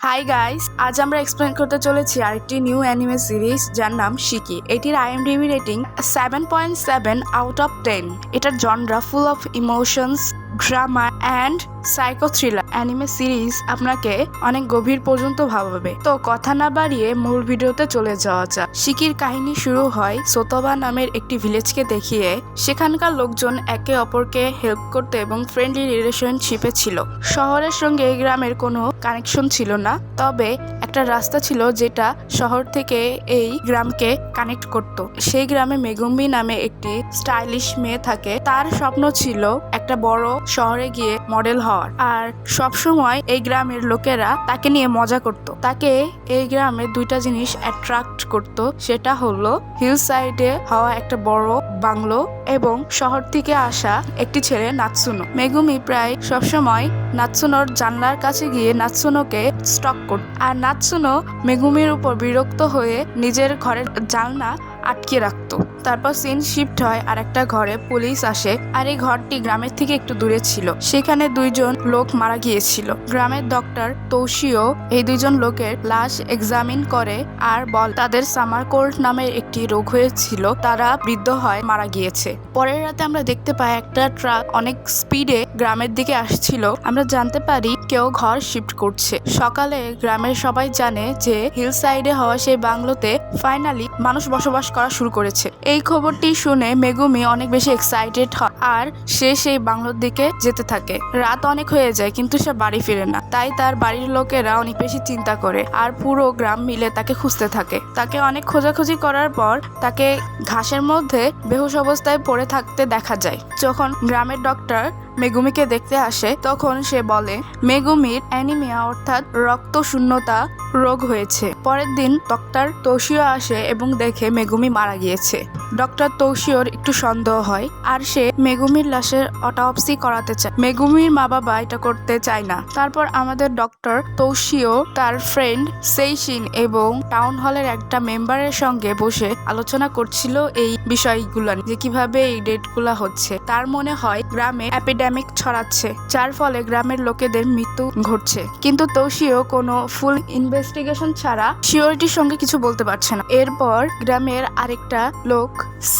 Hi guys, আজ আমরা explain করতে চলেছি আরেকটি নিউ অ্যানিমে সিরিজ যার নাম শিকি। এটির আইএমডিবি রেটিং 7.7 আউট অফ 10। এটার genre full of emotions, drama and psycho thriller. Anime series আপনাকে অনেক গভীর পর্যন্ত ভাবাবে। তো কথা না বাড়িয়ে মূল ভিডিওতে চলে যাওয়া যাক। শিকির কাহিনী শুরু হয় সোতোবা নামের একটি ভিলেজকে দেখিয়ে। সেখানকার লোকজন একে অপরকে হেল্প করতে এবং ফ্রেন্ডলি রিলেশনশিপে ছিল। শহরের সঙ্গে এই গ্রামের কোনো কানেকশন ছিল না, তবে একটা রাস্তা ছিল যেটা শহর থেকে এই গ্রামকে কানেক্ট করত। সেই গ্রামে মেগুমি নামে একটি স্টাইলিশ মেয়ে থাকে। তার স্বপ্ন ছিল একটা বড় শহরে গিয়ে মডেল হওয়ার, আর সবসময় এই গ্রামের লোকেরা তাকে নিয়ে মজা করত। তাকে এই গ্রামে দুইটা জিনিস অ্যাট্রাক্ট করত, সেটা হলো হিল সাইডে হওয়া একটা বড় বাংলো এবং শহর থেকে আসা একটি ছেলে নাৎসুনো। মেগুমি প্রায় সবসময় নাৎসুনোর জানলার কাছে গিয়ে নাৎসুনোকে স্টক করত, আর নাৎসুনো মেগুমির উপর বিরক্ত হয়ে নিজের ঘরের জানলা আটকে রাখতো। তারপর সিন শিফট হয় আর একটা ঘরে। পুলিশ আসে, আর এই ঘরটি গ্রামের থেকে একটু দূরে ছিল। সেখানে দুইজন লোক মারা গিয়েছিল। গ্রামের ডক্টর তোশিও এই দুইজন লোকের লাশ এক্সামিন করে আর বল তাদের সামার কোল্ড নামের একটি রোগ হয়েছিল, তারা বৃদ্ধ হয় মারা গিয়েছে। পরের রাতে আমরা দেখতে পাই একটা ট্রাক অনেক স্পিডে গ্রামের দিকে আসছিল। আমরা জানতে পারি কেউ ঘর শিফট করছে। সকালে গ্রামের সবাই জানে যে হিল সাইডে হওয়া সেই বাংলোতে ফাইনালি মানুষ বসবাস করা শুরু করেছে। এই খবরটি শুনে মেগুমি অনেক বেশি এক্সাইটেড হয় আর সে সেই বাংলোর দিকে যেতে থাকে। রাত অনেক হয়ে যায় কিন্তু সে বাড়ি ফিরে না, তাই তার বাড়ির লোকেরা অনেক বেশি চিন্তা করে আর পুরো গ্রাম মিলে তাকে খুঁজতে থাকে। তাকে অনেক খোঁজাখুঁজি করার পর তাকে ঘাসের মধ্যে বেহুশ অবস্থায় পড়ে থাকতে দেখা যায়। যখন গ্রামের ডক্টর মেগুমিকে দেখতে আসে তখন সে বলে মেগুমির অ্যানিমিয়া অর্থাৎ রক্ত শূন্যতা রোগ হয়েছে। পরের দিন ডক্টর তোশিও আসে এবং দেখে মেগুমি মারা গিয়েছে। ডক্টর তোশিওর একটু সন্দেহ হয় আর সে মেগুমির লাশের অটোপসি করাতে চায়। মেগুমির মা বাবা এটা করতে চায় না। তারপর আমাদের ডক্টর তোশিও তার ফ্রেন্ড সেইশিন এবং টাউন হলের একটা মেম্বারের সঙ্গে বসে আলোচনা করছিল এই বিষয়গুলো, যে কিভাবে এই ডেটগুলো হচ্ছে। তার মনে হয় গ্রামে এপিডেমিক ছড়াচ্ছে, যার ফলে গ্রামের লোকেদের মৃত্যু ঘটছে। কিন্তু তোশিও কোনো ফুল ইনভেস্টিগেশন ছাড়া সিওরিটির সঙ্গে কিছু বলতে পারছে না। এরপর গ্রামের আরেকটা লোক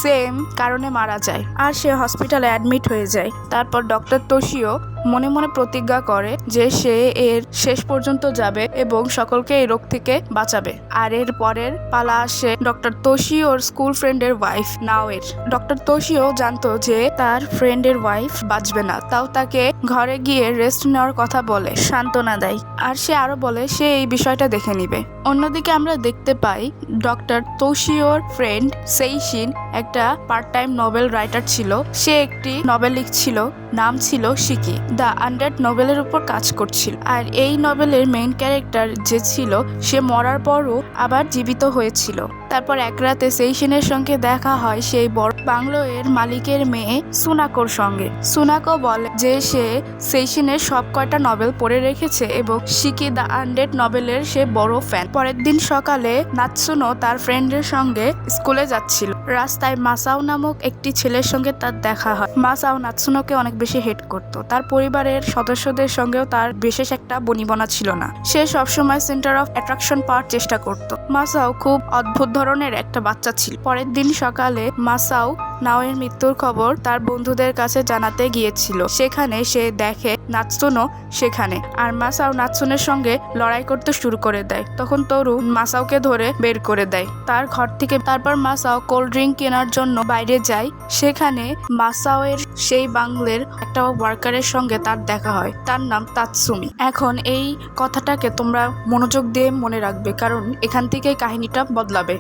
সেম কারণে মারা যায় আর সে হসপিটালে অ্যাডমিট হয়ে যায়। তারপর ডক্টর তোশিও মনে মনে প্রতিজ্ঞা করে যে সে এর শেষ পর্যন্ত যাবে এবং সকলকে এই রোগ থেকে বাঁচাবে। আর এর পরের পালা আসে ডক্টর তোশিওর স্কুল ফ্রেন্ডের ওয়াইফ নাওয়ের। ডক্টর তোশিও জানতো যে তার ফ্রেন্ডের ওয়াইফ বাঁচবে না, তাও তাকে ঘরে গিয়ে রেস্ট নেওয়ার কথা বলে সান্ত্বনা দেয়, আর সে আরো বলে সে এই বিষয়টা দেখে নিবে। অন্যদিকে আমরা দেখতে পাই ডক্টর তোশিওর ফ্রেন্ড সেইশিন একটা পার্ট টাইম নোবেল রাইটার ছিল। সে একটি নোবেল লিখছিল, নাম ছিল শিকি। দ্য আনডেড নোবেলের উপর কাজ করছিল, আর এই নোবেলের মেইন ক্যারেক্টার যে ছিল সে মরার পরও আবার জীবিত হয়েছিল। তারপর এক রাতে সেইশিনের সঙ্গে দেখা হয় সেই বড় বাংলো এর মালিকের মেয়ে সুনাকোর সঙ্গে। সুনাকো বলে যে সে সেইশিনের সব কয়টা নভেল পড়ে রেখেছে এবং শিকি দ্য আনডেড নভেলের সে বড় ফ্যান। পরের দিন সকালে নাৎসুনো তার ফ্রেন্ডের সঙ্গে স্কুলে যাচ্ছিল। রাস্তায় মাসাও নামক একটি ছেলের সঙ্গে তার দেখা হয়। মাসাও নাৎসুনোকে অনেক বেশি হেট করত। তার পরিবারের সদস্যদের সঙ্গেও তার বিশেষ একটা বনিবনা ছিল না। সে সবসময় সেন্টার অফ অ্যাট্রাকশন পাওয়ার চেষ্টা করত। মাসাও খুব অদ্ভুত ধরনের একটা বাচ্চা ছিল। পরের দিন সকালে মাসাও নাওয়ের মৃত্যুর খবর তার বন্ধুদের কাছে জানাতে গিয়েছিল। সেখানে সে দেখে নাৎসুনো সেখানে, আর মাসাও নাৎসুনের সঙ্গে লড়াই করতে শুরু করে দেয়। তখন তরু মাসাওকে ধরে বের করে দেয় তার ঘর থেকে। তারপর মাসাও কোল্ড ড্রিঙ্ক কেনার জন্য বাইরে যায়। সেখানে মাসাওয়ের সেই বাংলের একটা ওয়ার্কারের সঙ্গে তার দেখা হয়, তার নাম তাৎসুমি। এখন এই কথাটাকে তোমরা মনোযোগ দিয়ে মনে রাখবে, কারণ এখান থেকে কাহিনীটা বদলাবে।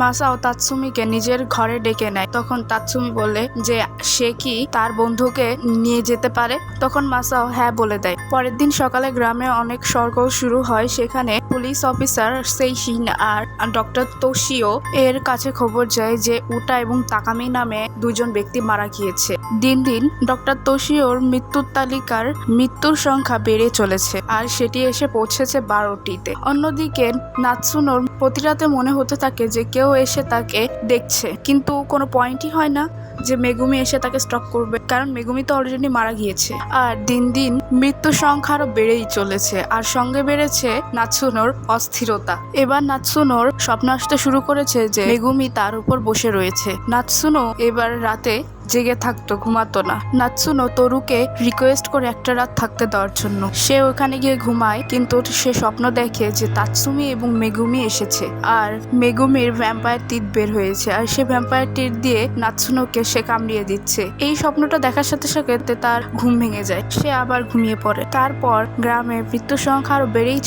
মাসাও তাৎসুমিকে নিজের ঘরে ডেকে নেয়। তখন তাৎসুমি বলে যে সে কি তার বন্ধুকে নিয়ে যেতে পারে। তখন মাসাও হ্যাঁ বলে দেয়। পরের দিন সকালে গ্রামে অনেক সরগোল শুরু হয়। সেখানে পুলিশ অফিসার সেইশিন আর ডক্টর তোশিও এর কাছে খবর যায় যে উটা এবং তাকামি নামে দুজন ব্যক্তি মারা গিয়েছে। দিন দিন ডক্টর তোশিওর মৃত্যুর তালিকার মৃত্যুর সংখ্যা বেড়ে চলেছে, আর সেটি এসে পৌঁছেছে 12টিতে। অন্যদিকে নাৎসুনোর প্রতি রাতে মনে হতে থাকে যে কেউ এসে তাকে দেখছে, কিন্তু কোনো পয়েন্টই হয় না। যে মেগুমি এসে তাকে স্টপ করবে, কারণ মেগুমি তো অলরেডি মারা গিয়েছে। আর দিন দিন মৃত্যু সংখ্যা আরো বেড়েই চলেছে, আর সঙ্গে বেড়েছে নাৎসুনোর অস্থিরতা। এবার নাৎসুনোর স্বপ্ন আসতে শুরু করেছে যে মেগুমি তার উপর বসে রয়েছে। নাৎসুনো এবার রাতে জেগে থাকতো, ঘুমাতো না। নাৎসুনো তোরুকে রিকোয়েস্ট করে একটা রাত থাকতে দেওয়ার জন্য। সে ওখানে গিয়ে ঘুমায়, কিন্তু সে স্বপ্ন দেখে যে তাৎসুমি এবং মেগুমি এসেছে, আর মেগুমির ভ্যাম্পায়ার তীর বের হয়েছে, আর সে ভ্যাম্পায়ার তীর দিয়ে নাৎসুনোকে সে কামড়িয়ে দিচ্ছে। এই স্বপ্নটা দেখার সাথে সাথে তার ঘুম ভেঙে যায়, সে আবার ঘুমিয়ে পড়ে। তারপর গ্রামে মৃত্যুর সংখ্যা আরো বেড়েই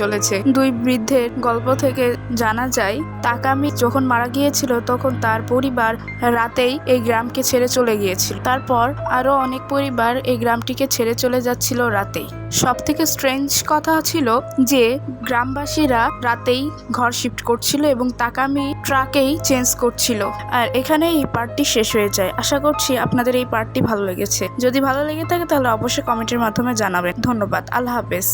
চলেছে। দুই বৃদ্ধের গল্প থেকে জানা যায় তাকামি যখন মারা গিয়েছিল তখন তার পরিবার রাতেই এই গ্রামকে ছেড়ে চলে গিয়েছিল। তারপর আরো অনেক পরিবার এই গ্রামটিকে ছেড়ে চলে যাচ্ছিল রাতেই। সব থেকে স্ট্রেঞ্জ কথা ছিল যে গ্রামবাসীরা রাতেই ঘর শিফট করছিল এবং তাকামি ট্রাকেই চেঞ্জ করছিল। আর এখানে এই পার্টটি শেষ হয়ে যায়। আশা করছি আপনাদের এই পার্টটি ভালো লেগেছে। যদি ভালো লেগে থাকে তাহলে অবশ্যই কমেন্টের মাধ্যমে জানাবেন। ধন্যবাদ। আল্লাহ হাফেজ।